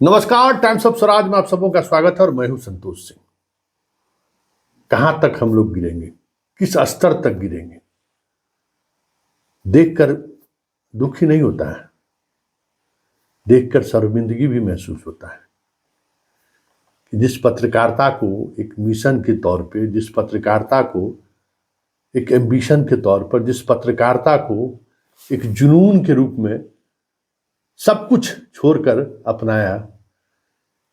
नमस्कार, times of Swaraj में आप सबों का स्वागत है और मैं हूं संतोष सिंह। कहां तक हम लोग गिरेंगे, किस स्तर तक गिरेंगे, देखकर दुख ही नहीं होता है, देखकर शर्मिंदगी भी महसूस होता है कि जिस पत्रकारिता को एक मिशन के तौर पे, जिस पत्रकारिता को एक एम्बिशन के तौर पर, जिस पत्रकारिता को एक जुनून के रूप में सब कुछ छोड़कर अपनाया,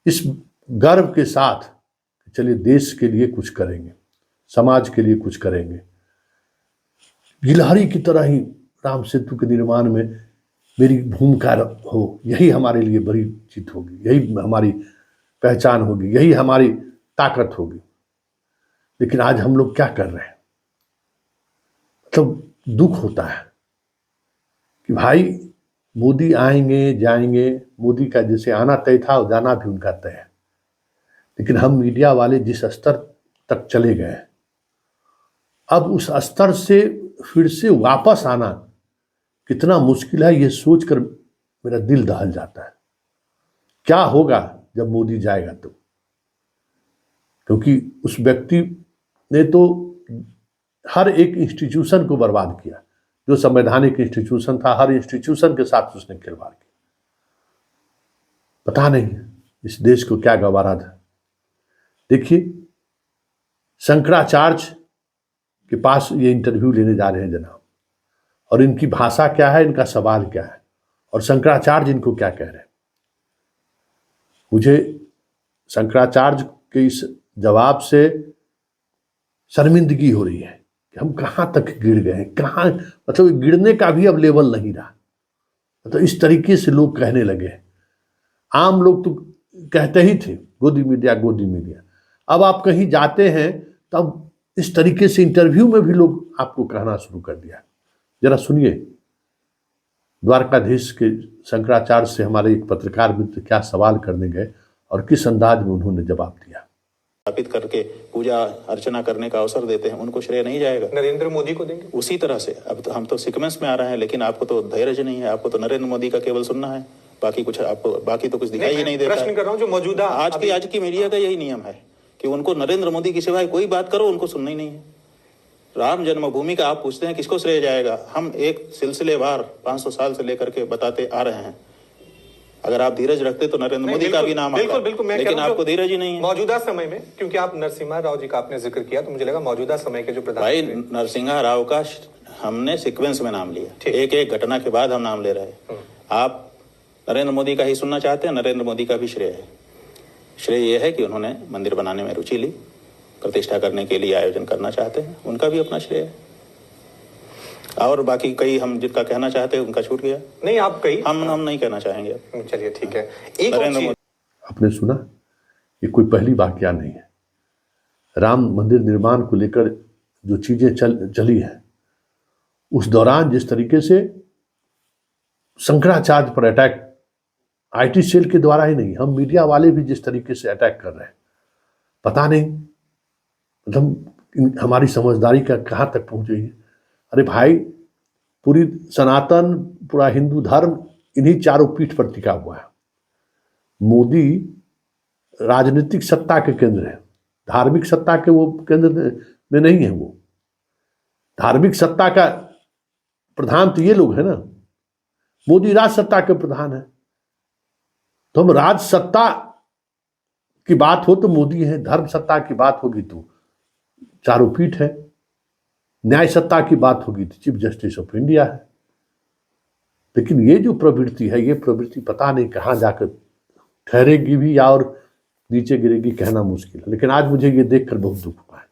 इस गर्व के साथ चलिए देश के लिए कुछ करेंगे, समाज के लिए कुछ करेंगे, गिलहरी की तरह ही राम सेतु के निर्माण में मेरी भूमिका हो, यही हमारे लिए बड़ी चीज होगी, यही हमारी पहचान होगी, यही हमारी ताकत होगी। लेकिन आज हम लोग क्या कर रहे हैं, मतलब दुख होता है कि भाई मोदी आएंगे जाएंगे, मोदी का जैसे आना तय था और जाना भी उनका तय है, लेकिन हम मीडिया वाले जिस स्तर तक चले गए, अब उस स्तर से फिर से वापस आना कितना मुश्किल है, ये सोचकर मेरा दिल दहल जाता है। क्या होगा जब मोदी जाएगा तो, क्योंकि उस व्यक्ति ने तो हर एक इंस्टीट्यूशन को बर्बाद किया, जो संवैधानिक इंस्टीट्यूशन था, हर इंस्टीट्यूशन के साथ उसने खिलवाड़ किया। पता नहीं इस देश को क्या गवारा था। देखिए, शंकराचार्य के पास ये इंटरव्यू लेने जा रहे हैं जनाब, और इनकी भाषा क्या है, इनका सवाल क्या है, और शंकराचार्य इनको क्या कह रहे हैं। मुझे शंकराचार्य के इस जवाब से शर्मिंदगी हो रही है कि हम कहाँ तक गिर गए, कहाँ, मतलब गिरने का भी अब लेवल नहीं रहा। मतलब इस तरीके से लोग कहने लगे। आम लोग तो कहते ही थे गोदी मीडिया, गोदी मीडिया। अब आप कहीं जाते हैं तब इस तरीके से इंटरव्यू में भी लोग आपको कहना शुरू कर दिया। जरा सुनिए, द्वारकाधीश के शंकराचार्य से हमारे एक पत्रकार मित्र क्या सवाल करने गए और किस अंदाज में उन्होंने जवाब दिया। स्थापित करके पूजा अर्चना करने का अवसर देते हैं, उनको श्रेय नहीं जाएगा? नरेंद्र मोदी को देंगे उसी तरह से। अब तो हम तो सीक्वेंस में आ रहे हैं, लेकिन आपको तो धैर्य नहीं है, आपको तो नरेंद्र मोदी का केवल सुनना है, बाकी कुछ आपको बाकी तो कुछ दिखाई ही नहीं देता। प्रश्न कर रहा हूं, जो मौजूदा आज की मीडिया का यही नियम है कि उनको नरेंद्र मोदी की सिवाय कोई बात करो उनको सुनना ही नहीं है। राम जन्मभूमि का आप पूछते हैं किसको श्रेय जाएगा, हम एक सिलसिलेवार 500 साल से लेकर के बताते आ रहे हैं। अगर आप धीरज रखते तो नरेंद्र मोदी का भी नाम आता, लेकिन आपको धीरज ही नहीं है। मौजूदा समय में, क्योंकि आप नरसिम्हा राव जी का आपने जिक्र किया, तो मुझे लगा मौजूदा समय के जो प्रधान भाई नरसिम्हा राव का हमने सीक्वेंस में नाम लिया, एक एक घटना के बाद हम नाम ले रहे हैं। आप नरेंद्र मोदी का ही सुनना चाहते हैं, नरेंद्र मोदी का भी श्रेय है। श्रेय यह है कि उन्होंने मंदिर बनाने में रुचि ली, प्रतिष्ठा करने के लिए आयोजन करना चाहते हैं, उनका भी अपना श्रेय है। और बाकी कई हम जिनका कहना चाहते हैं उनका छूट गया। नहीं, आप कई हम नहीं कहना चाहेंगे। चलिए ठीक है। एक आपने सुना, ये कोई पहली वाकया नहीं है। राम मंदिर निर्माण को लेकर जो चीजें चली हैं, उस दौरान जिस तरीके से शंकराचार्य पर अटैक आईटी सेल के द्वारा ही नहीं, हम मीडिया वाले भी जिस तरीके से अटैक कर रहे हैं, पता नहीं मतलब हमारी समझदारी का कहाँ तक पहुंच गई है। अरे भाई, पूरी सनातन, पूरा हिंदू धर्म इन्हीं चारों पीठ पर टिका हुआ है। मोदी राजनीतिक सत्ता के केंद्र है, धार्मिक सत्ता के वो केंद्र में नहीं है। वो धार्मिक सत्ता का प्रधान तो ये लोग है ना, मोदी राज सत्ता के प्रधान है। तो हम राज सत्ता की बात हो तो मोदी है, धर्म सत्ता की बात होगी तो चारों पीठ है, न्याय सत्ता की बात होगी तो चीफ जस्टिस ऑफ इंडिया है। लेकिन ये जो प्रवृत्ति है, ये प्रवृत्ति पता नहीं कहाँ जाकर ठहरेगी भी या और नीचे गिरेगी, कहना मुश्किल है। लेकिन आज मुझे ये देखकर बहुत दुख हुआ है।